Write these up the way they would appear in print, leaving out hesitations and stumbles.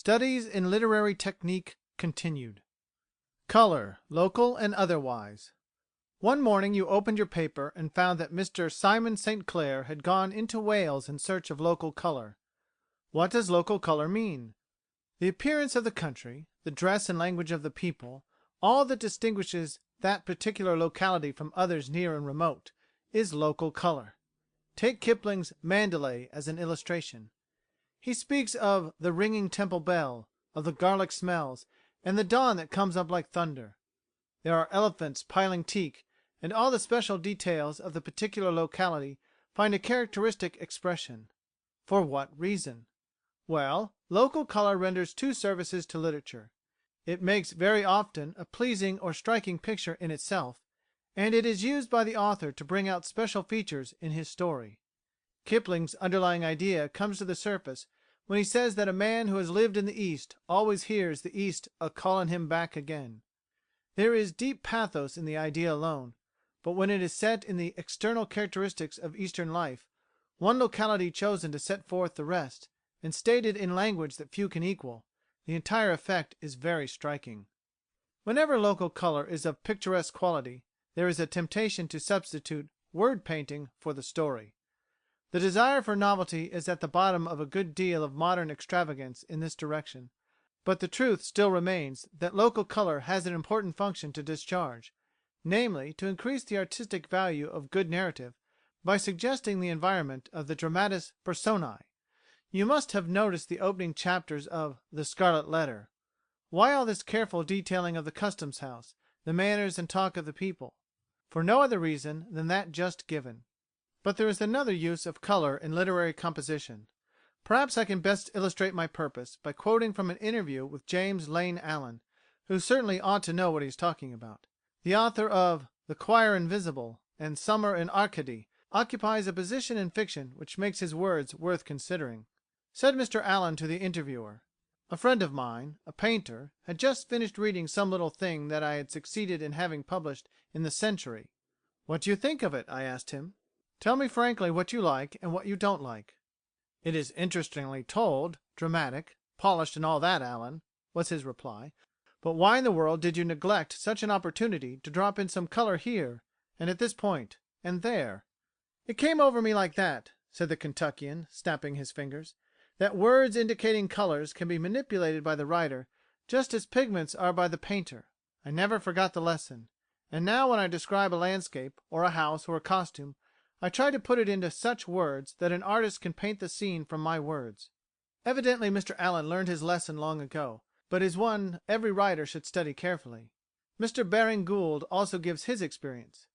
Studies in Literary Technique continued. Color, local and otherwise. One morning you opened your paper and found that Mr. Simon St. Clair had gone into Wales in search of local color. What does local color mean? The appearance of the country, the dress and language of the people, all that distinguishes that particular locality from others near and remote, is local color. Take Kipling's Mandalay as an illustration. He speaks of the ringing temple bell, of the garlic smells, and the dawn that comes up like thunder. There are elephants piling teak, and all the special details of the particular locality find a characteristic expression. For what reason? Well, local color renders two services to literature. It makes very often a pleasing or striking picture in itself, and it is used by the author to bring out special features in his story. Kipling's underlying idea comes to the surface when he says that a man who has lived in the East always hears the East a callin' him back again. There is deep pathos in the idea alone, but when it is set in the external characteristics of Eastern life, one locality chosen to set forth the rest, and stated in language that few can equal, the entire effect is very striking. Whenever local color is of picturesque quality, there is a temptation to substitute word painting for the story. The desire for novelty is at the bottom of a good deal of modern extravagance in this direction, but the truth still remains that local color has an important function to discharge, namely to increase the artistic value of good narrative by suggesting the environment of the dramatis personae. You must have noticed the opening chapters of The Scarlet Letter. Why all this careful detailing of the customs house, the manners and talk of the people? For no other reason than that just given. But there is another use of color in literary composition. Perhaps I can best illustrate my purpose by quoting from an interview with James Lane Allen, who certainly ought to know what he is talking about. The author of The Choir Invisible and Summer in Arcady occupies a position in fiction which makes his words worth considering. Said Mr. Allen to the interviewer, "A friend of mine, a painter, had just finished reading some little thing that I had succeeded in having published in the Century. 'What do you think of it?' I asked him. 'Tell me frankly what you like and what you don't like.' 'It is interestingly told, dramatic, polished and all that, Allen,' was his reply, 'but why in the world did you neglect such an opportunity to drop in some color here, and at this point, and there?' It came over me like that," said the Kentuckian, snapping his fingers, "that words indicating colors can be manipulated by the writer just as pigments are by the painter. I never forgot the lesson, and now when I describe a landscape, or a house, or a costume, I try to put it into such words that an artist can paint the scene from my words." Evidently Mr. Allen learned his lesson long ago, but is one every writer should study carefully. Mr. Baring Gould also gives his experience.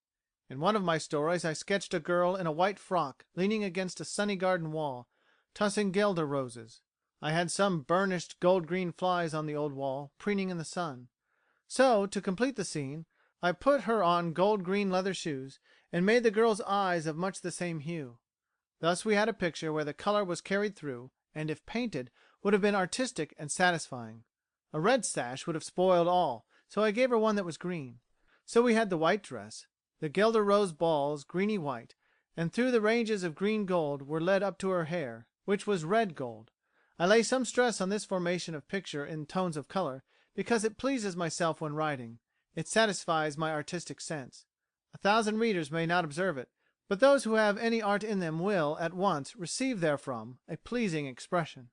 "In one of my stories I sketched a girl in a white frock leaning against a sunny garden wall, tossing guelder roses. I had some burnished gold green flies on the old wall, preening in the sun. So, to complete the scene, I put her on gold green leather shoes, and made the girl's eyes of much the same hue. Thus we had a picture where the color was carried through, and if painted, would have been artistic and satisfying. A red sash would have spoiled all, so I gave her one that was green. So we had the white dress, the guelder rose balls greeny white, and through the ranges of green gold were led up to her hair, which was red gold. I lay some stress on this formation of picture in tones of color, because it pleases myself when writing. It satisfies my artistic sense. 1,000 readers may not observe it, but those who have any art in them will, at once, receive therefrom a pleasing expression."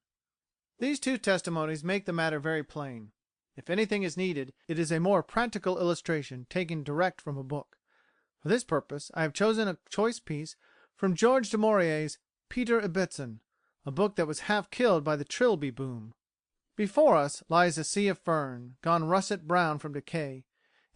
These two testimonies make the matter very plain. If anything is needed, it is a more practical illustration taken direct from a book. For this purpose I have chosen a choice piece from George du Maurier's Peter Ibbetson, a book that was half killed by the Trilby boom. Before us lies a sea of fern, gone russet brown from decay,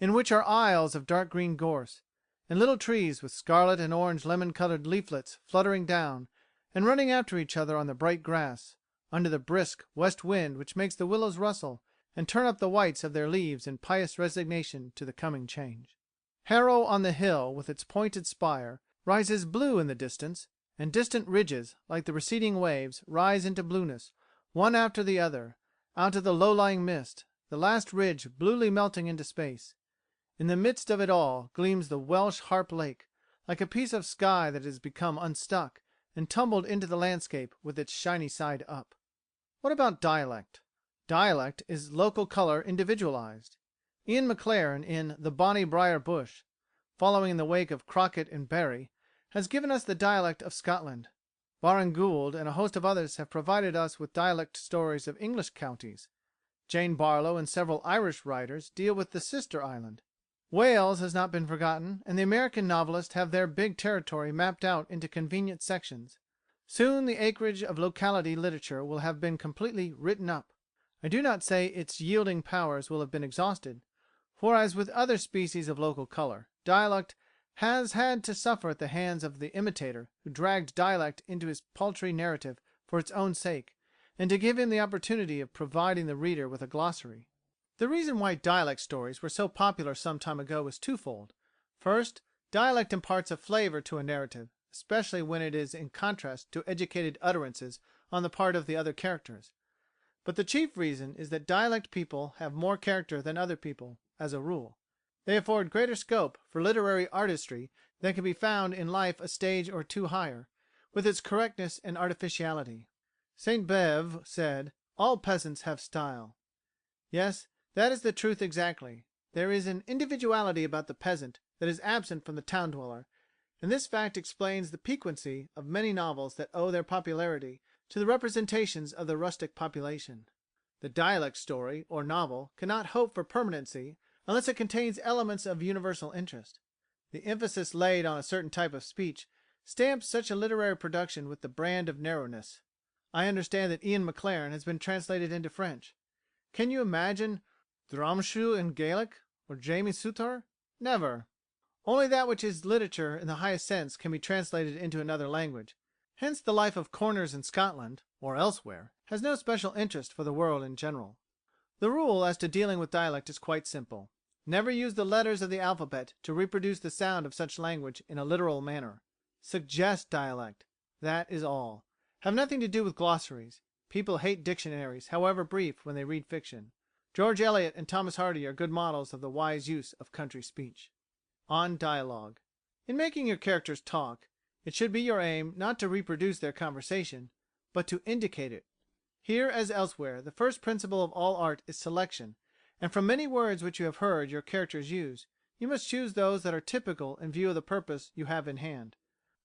in which are aisles of dark green gorse, and little trees with scarlet and orange lemon-colored leaflets fluttering down and running after each other on the bright grass, under the brisk west wind which makes the willows rustle and turn up the whites of their leaves in pious resignation to the coming change. Harrow on the hill with its pointed spire rises blue in the distance, and distant ridges, like the receding waves, rise into blueness, one after the other, out of the low-lying mist, the last ridge bluely melting into space. In the midst of it all gleams the Welsh Harp Lake, like a piece of sky that has become unstuck and tumbled into the landscape with its shiny side up. What about dialect? Dialect is local colour individualized. Ian Maclaren, in The Bonnie Briar Bush, following in the wake of Crockett and Barry, has given us the dialect of Scotland. Baring Gould and a host of others have provided us with dialect stories of English counties. Jane Barlow and several Irish writers deal with the sister island. Wales has not been forgotten, and the American novelists have their big territory mapped out into convenient sections. Soon the acreage of locality literature will have been completely written up. I do not say its yielding powers will have been exhausted, for as with other species of local colour, dialect has had to suffer at the hands of the imitator who dragged dialect into his paltry narrative for its own sake, and to give him the opportunity of providing the reader with a glossary. The reason why dialect stories were so popular some time ago was twofold. First, dialect imparts a flavour to a narrative, especially when it is in contrast to educated utterances on the part of the other characters. But the chief reason is that dialect people have more character than other people, as a rule. They afford greater scope for literary artistry than can be found in life a stage or two higher, with its correctness and artificiality. Sainte Beuve said, "All peasants have style." Yes, that is the truth exactly. There is an individuality about the peasant that is absent from the town dweller, and this fact explains the piquancy of many novels that owe their popularity to the representations of the rustic population. The dialect story or novel cannot hope for permanency unless it contains elements of universal interest. The emphasis laid on a certain type of speech stamps such a literary production with the brand of narrowness. I understand that Ian Maclaren has been translated into French. Can you imagine Drumsheugh in Gaelic, or Jamie Soutar? Never. Only that which is literature in the highest sense can be translated into another language. Hence the life of Corners in Scotland, or elsewhere, has no special interest for the world in general. The rule as to dealing with dialect is quite simple. Never use the letters of the alphabet to reproduce the sound of such language in a literal manner. Suggest dialect. That is all. Have nothing to do with glossaries. People hate dictionaries, however brief, when they read fiction. George Eliot and Thomas Hardy are good models of the wise use of country speech. On dialogue. In making your characters talk, it should be your aim not to reproduce their conversation, but to indicate it. Here, as elsewhere, the first principle of all art is selection, and from many words which you have heard your characters use, you must choose those that are typical in view of the purpose you have in hand.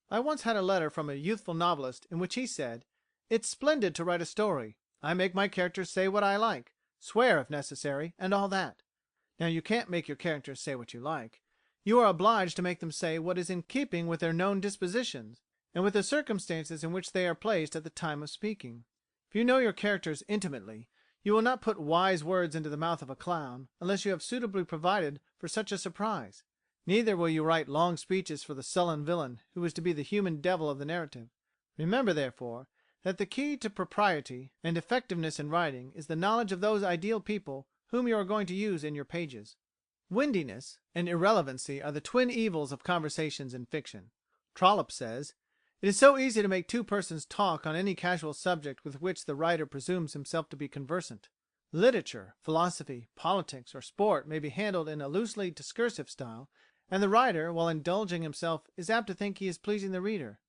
I once had a letter from a youthful novelist in which he said, "It's splendid to write a story. I make my characters say what I like, swear if necessary, and all that." Now you can't make your characters say what you like. You are obliged to make them say what is in keeping with their known dispositions, and with the circumstances in which they are placed at the time of speaking. If you know your characters intimately, you will not put wise words into the mouth of a clown unless you have suitably provided for such a surprise. Neither will you write long speeches for the sullen villain who is to be the human devil of the narrative. Remember, therefore, that the key to propriety and effectiveness in writing is the knowledge of those ideal people whom you are going to use in your pages. Windiness and irrelevancy are the twin evils of conversations in fiction. Trollope says, "It is so easy to make two persons talk on any casual subject with which the writer presumes himself to be conversant. Literature, philosophy, politics, or sport may be handled in a loosely discursive style, and the writer, while indulging himself, is apt to think he is pleasing the reader.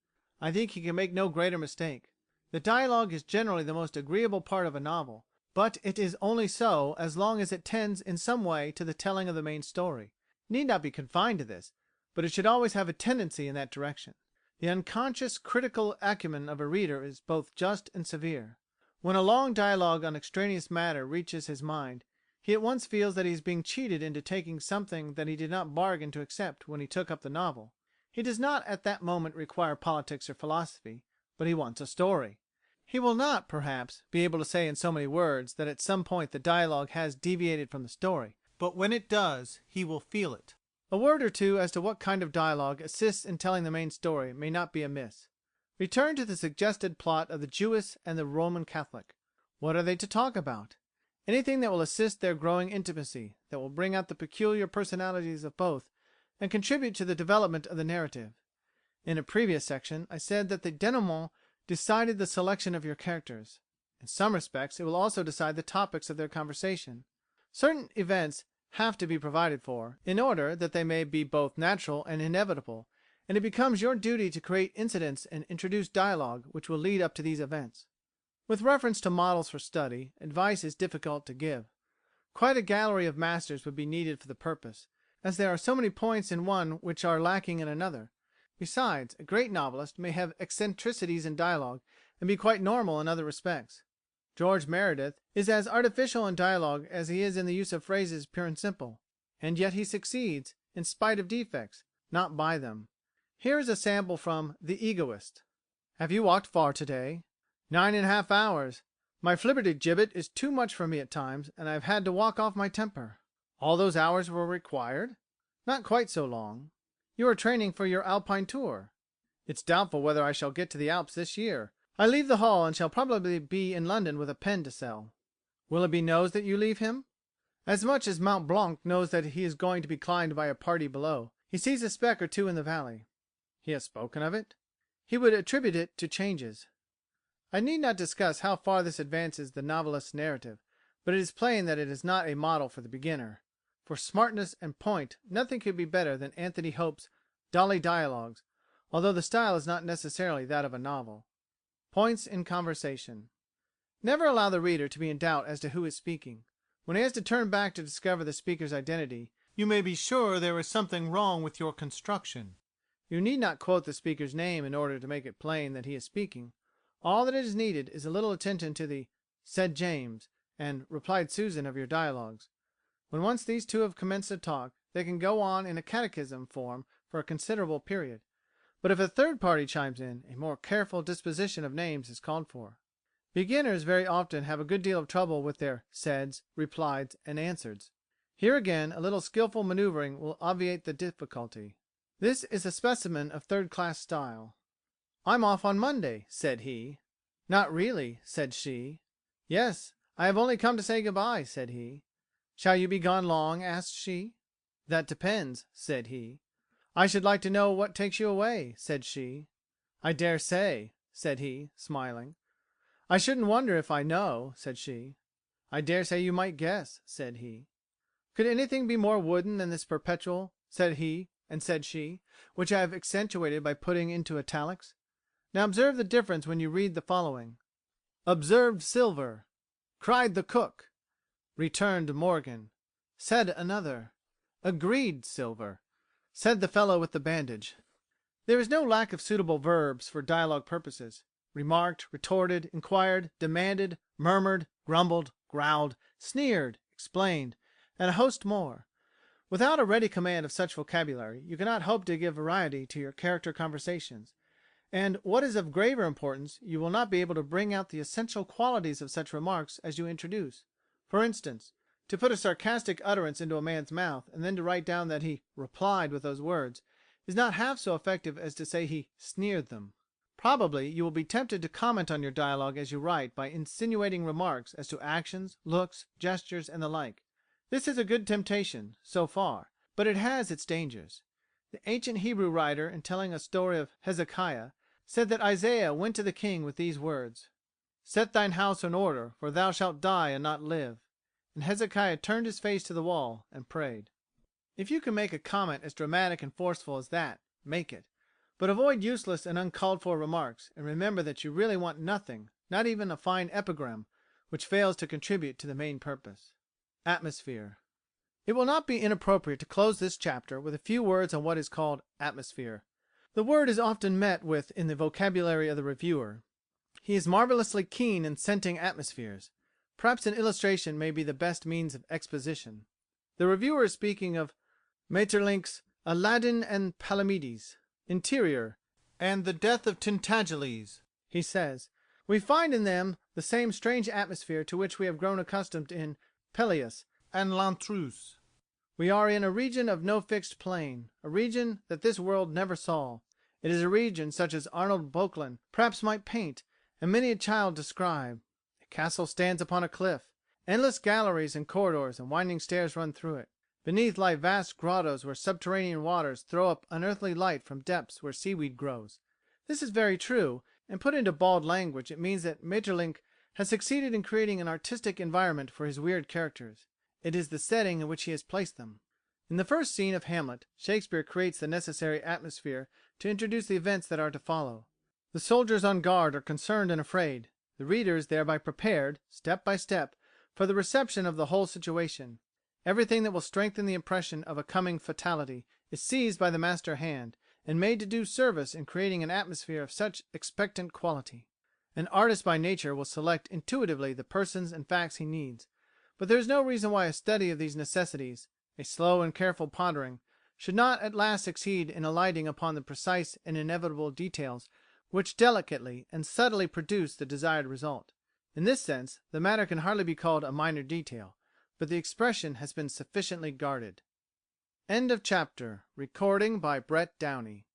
I think he can make no greater mistake. The dialogue is generally the most agreeable part of a novel, but it is only so as long as it tends in some way to the telling of the main story. It need not be confined to this, but it should always have a tendency in that direction. The unconscious critical acumen of a reader is both just and severe. When a long dialogue on extraneous matter reaches his mind, he at once feels that he is being cheated into taking something that he did not bargain to accept when he took up the novel. He does not at that moment require politics or philosophy, but he wants a story. He will not, perhaps, be able to say in so many words that at some point the dialogue has deviated from the story, but when it does, he will feel it. A word or two as to what kind of dialogue assists in telling the main story may not be amiss. Return to the suggested plot of the Jewess and the Roman Catholic. What are they to talk about? Anything that will assist their growing intimacy, that will bring out the peculiar personalities of both, and contribute to the development of the narrative. In a previous section I said that the denouement decided the selection of your characters. In some respects it will also decide the topics of their conversation. Certain events have to be provided for, in order that they may be both natural and inevitable, and it becomes your duty to create incidents and introduce dialogue which will lead up to these events. With reference to models for study, advice is difficult to give. Quite a gallery of masters would be needed for the purpose, as there are so many points in one which are lacking in another. Besides, a great novelist may have eccentricities in dialogue and be quite normal in other respects. George Meredith is as artificial in dialogue as he is in the use of phrases pure and simple, and yet he succeeds, in spite of defects, not by them. Here is a sample from The Egoist. Have you walked far today? 9½ hours. My flibbertigibbet is too much for me at times, and I have had to walk off my temper. All those hours were required? Not quite so long. You are training for your Alpine tour. It's doubtful whether I shall get to the Alps this year. I leave the Hall and shall probably be in London with a pen to sell. Willoughby knows that you leave him? As much as Mont Blanc knows that he is going to be climbed by a party below. He sees a speck or two in the valley. He has spoken of it? He would attribute it to changes. I need not discuss how far this advances the novelist's narrative, but it is plain that it is not a model for the beginner. For smartness and point nothing could be better than Anthony Hope's Dolly Dialogues, although the style is not necessarily that of a novel. Points in conversation. Never allow the reader to be in doubt as to who is speaking. When he has to turn back to discover the speaker's identity, you may be sure there is something wrong with your construction. You need not quote the speaker's name in order to make it plain that he is speaking. All that is needed is a little attention to the "said James" and "replied Susan" of your dialogues. When once these two have commenced to talk, they can go on in a catechism form for a considerable period. But if a third party chimes in, a more careful disposition of names is called for. Beginners very often have a good deal of trouble with their "saids," "replieds," and "answereds." Here again a little skillful manoeuvring will obviate the difficulty. This is a specimen of third-class style. "I'm off on Monday," said he. "Not really," said she. "Yes, I have only come to say goodbye," said he. "Shall you be gone long?" asked she. "That depends," said he. "I should like to know what takes you away," said she. "I dare say," said he, smiling. "I shouldn't wonder if I know," said she. "I dare say you might guess," said he. Could anything be more wooden than this perpetual "said he" and "said she," which I have accentuated by putting into italics? Now observe the difference when you read the following: "Observed Silver," "cried the cook," "returned Morgan," "said another," "agreed Silver," "said the fellow with the bandage." There is no lack of suitable verbs for dialogue purposes. Remarked, retorted, inquired, demanded, murmured, grumbled, growled, sneered, explained, and a host more. Without a ready command of such vocabulary, you cannot hope to give variety to your character conversations, and, what is of graver importance, you will not be able to bring out the essential qualities of such remarks as you introduce. For instance, to put a sarcastic utterance into a man's mouth and then to write down that he "replied" with those words, is not half so effective as to say he "sneered" them. Probably you will be tempted to comment on your dialogue as you write by insinuating remarks as to actions, looks, gestures, and the like. This is a good temptation, so far, but it has its dangers. The ancient Hebrew writer, in telling a story of Hezekiah, said that Isaiah went to the king with these words: "Set thine house in order, for thou shalt die and not live." And Hezekiah turned his face to the wall and prayed. If you can make a comment as dramatic and forceful as that, make it. But avoid useless and uncalled for remarks, and remember that you really want nothing, not even a fine epigram, which fails to contribute to the main purpose. Atmosphere. It will not be inappropriate to close this chapter with a few words on what is called atmosphere. The word is often met with in the vocabulary of the reviewer. He is marvellously keen in scenting atmospheres. Perhaps an illustration may be the best means of exposition. The reviewer is speaking of Maeterlinck's Aladdin and Palamedes, Interior, and The Death of Tintagiles. He says, "We find in them the same strange atmosphere to which we have grown accustomed in Pelleas and L'Intruse. We are in a region of no fixed plane, a region that this world never saw. It is a region such as Arnold Boecklin perhaps might paint, and many a child describe. A castle stands upon a cliff. Endless galleries and corridors and winding stairs run through it. Beneath lie vast grottos where subterranean waters throw up unearthly light from depths where seaweed grows." This is very true, and put into bald language it means that Maeterlinck has succeeded in creating an artistic environment for his weird characters. It is the setting in which he has placed them. In the first scene of Hamlet, Shakespeare creates the necessary atmosphere to introduce the events that are to follow. The soldiers on guard are concerned and afraid. The reader is thereby prepared, step by step, for the reception of the whole situation. Everything that will strengthen the impression of a coming fatality is seized by the master hand, and made to do service in creating an atmosphere of such expectant quality. An artist by nature will select intuitively the persons and facts he needs, but there is no reason why a study of these necessities, a slow and careful pondering, should not at last succeed in alighting upon the precise and inevitable details which delicately and subtly produce the desired result. In this sense, the matter can hardly be called a minor detail, but the expression has been sufficiently guarded. End of chapter. Recording by Brett Downey.